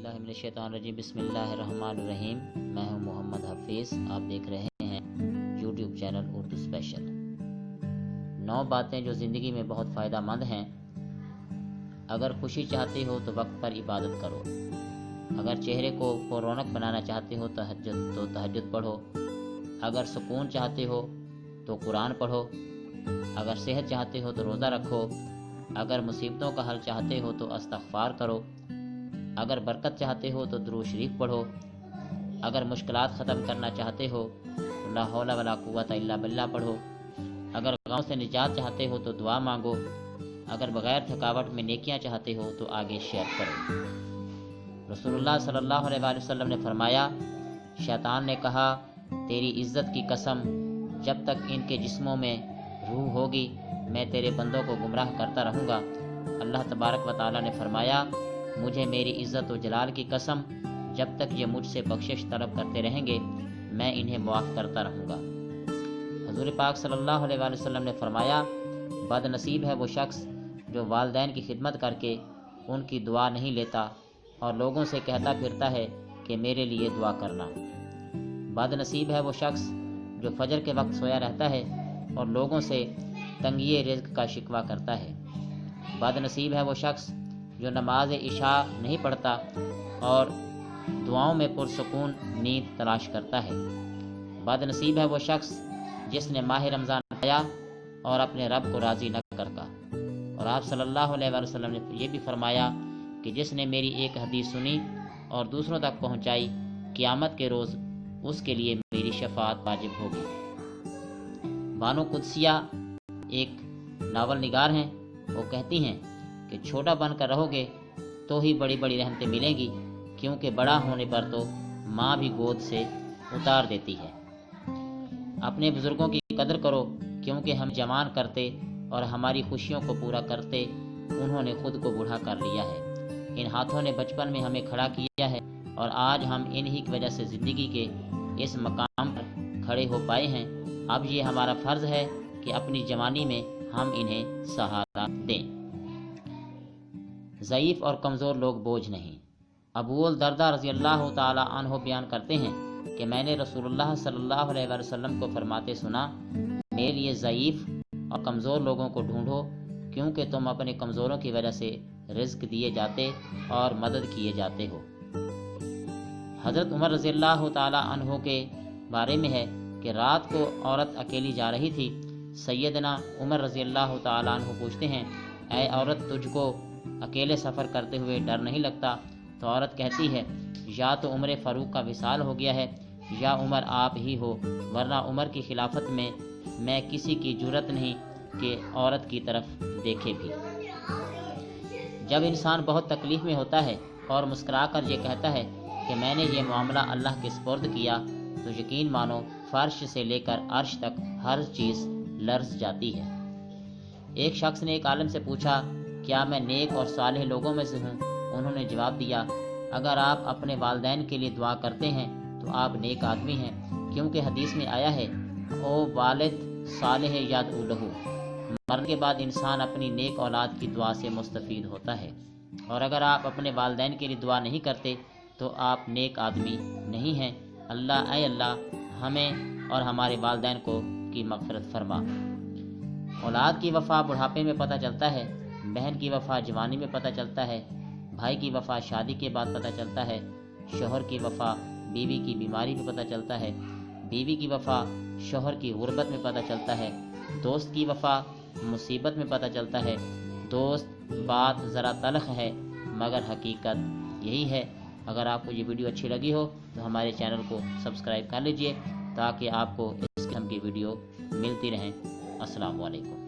باللہ من الشیطان الرجیم، بسم اللہ الرحمن الرحیم۔ میں ہوں محمد حفیظ، آپ دیکھ رہے ہیں یوٹیوب چینل اردو اسپیشل۔ 9 باتیں جو زندگی میں بہت فائدہ مند ہیں۔ اگر خوشی چاہتے ہو تو وقت پر عبادت کرو، اگر چہرے کو رونق بنانا چاہتے ہو تو تہجد پڑھو، اگر سکون چاہتے ہو تو قرآن پڑھو، اگر صحت چاہتے ہو تو روزہ رکھو، اگر مصیبتوں کا حل چاہتے ہو تو استغفار کرو، اگر برکت چاہتے ہو تو درود شریف پڑھو، اگر مشکلات ختم کرنا چاہتے ہو تو لا حول ولا قوت الا باللہ پڑھو، اگر غم سے نجات چاہتے ہو تو دعا مانگو، اگر بغیر تھکاوٹ میں نیکیاں چاہتے ہو تو آگے شیئر کرو۔ رسول اللہ صلی اللہ علیہ وآلہ وسلم نے فرمایا، شیطان نے کہا، تیری عزت کی قسم، جب تک ان کے جسموں میں روح ہوگی میں تیرے بندوں کو گمراہ کرتا رہوں گا۔ اللہ تبارک و تعالیٰ نے فرمایا، مجھے میری عزت و جلال کی قسم، جب تک یہ مجھ سے بخشش طلب کرتے رہیں گے میں انہیں معاف کرتا رہوں گا۔ حضور پاک صلی اللہ علیہ وآلہ وسلم نے فرمایا، بد نصیب ہے وہ شخص جو والدین کی خدمت کر کے ان کی دعا نہیں لیتا اور لوگوں سے کہتا پھرتا ہے کہ میرے لیے دعا کرنا۔ بد نصیب ہے وہ شخص جو فجر کے وقت سویا رہتا ہے اور لوگوں سے تنگی رزق کا شکوہ کرتا ہے۔ بد نصیب ہے وہ شخص جو نماز عشاء نہیں پڑھتا اور دعاؤں میں پرسکون نیند تلاش کرتا ہے۔ بد نصیب ہے وہ شخص جس نے ماہ رمضان پایا اور اپنے رب کو راضی نہ کرتا۔ اور آپ صلی اللہ علیہ وآلہ وسلم نے یہ بھی فرمایا کہ جس نے میری ایک حدیث سنی اور دوسروں تک پہنچائی، قیامت کے روز اس کے لیے میری شفاعت واجب ہوگی۔ بانو قدسیہ ایک ناول نگار ہیں، وہ کہتی ہیں کہ چھوٹا بن کر رہو گے تو ہی بڑی بڑی رحمتیں ملیں گی، کیونکہ بڑا ہونے پر تو ماں بھی گود سے اتار دیتی ہے۔ اپنے بزرگوں کی قدر کرو، کیونکہ ہم جوان کرتے اور ہماری خوشیوں کو پورا کرتے انہوں نے خود کو بوڑھا کر لیا ہے۔ ان ہاتھوں نے بچپن میں ہمیں کھڑا کیا ہے اور آج ہم انہی کی وجہ سے زندگی کے اس مقام پر کھڑے ہو پائے ہیں۔ اب یہ ہمارا فرض ہے کہ اپنی جوانی میں ہم انہیں سہارا دیں۔ ضعیف اور کمزور لوگ بوجھ نہیں۔ ابو الدرداء رضی اللہ تعالی عنہ بیان کرتے ہیں کہ میں نے رسول اللہ صلی اللہ علیہ وآلہ وسلم کو فرماتے سنا، میرے لیے ضعیف اور کمزور لوگوں کو ڈھونڈو، کیونکہ تم اپنے کمزوروں کی وجہ سے رزق دیے جاتے اور مدد کیے جاتے ہو۔ حضرت عمر رضی اللہ تعالی عنہ کے بارے میں ہے کہ رات کو عورت اکیلی جا رہی تھی۔ سیدنا عمر رضی اللہ تعالی عنہ پوچھتے ہیں، اے عورت، تجھ کو اکیلے سفر کرتے ہوئے ڈر نہیں لگتا؟ تو عورت کہتی ہے، یا تو عمر فاروق کا وصال ہو گیا ہے یا عمر آپ ہی ہو، ورنہ عمر کی خلافت میں کسی کی جرت نہیں کہ عورت کی طرف دیکھے بھی۔ جب انسان بہت تکلیف میں ہوتا ہے اور مسکرا کر یہ کہتا ہے کہ میں نے یہ معاملہ اللہ کے سپرد کیا، تو یقین مانو فرش سے لے کر عرش تک ہر چیز لرز جاتی ہے۔ ایک شخص نے ایک عالم سے پوچھا، کیا میں نیک اور صالح لوگوں میں سے ہوں؟ انہوں نے جواب دیا، اگر آپ اپنے والدین کے لیے دعا کرتے ہیں تو آپ نیک آدمی ہیں، کیونکہ حدیث میں آیا ہے، او والد صالح یدعو لہ، مرنے کے بعد انسان اپنی نیک اولاد کی دعا سے مستفید ہوتا ہے۔ اور اگر آپ اپنے والدین کے لیے دعا نہیں کرتے تو آپ نیک آدمی نہیں ہیں۔ اے اللہ ہمیں اور ہمارے والدین کو کی مغفرت فرما۔ اولاد کی وفا بڑھاپے میں پتہ چلتا ہے، بہن کی وفا جوانی میں پتہ چلتا ہے، بھائی کی وفا شادی کے بعد پتہ چلتا ہے، شوہر کی وفا بیوی کی بیماری میں پتہ چلتا ہے، بیوی کی وفا شوہر کی غربت میں پتہ چلتا ہے، دوست کی وفا مصیبت میں پتہ چلتا ہے۔ دوست بات ذرا تلخ ہے مگر حقیقت یہی ہے۔ اگر آپ کو یہ ویڈیو اچھی لگی ہو تو ہمارے چینل کو سبسکرائب کر لیجئے تاکہ آپ کو اس قسم کی ویڈیو ملتی رہیں۔ السلام علیکم۔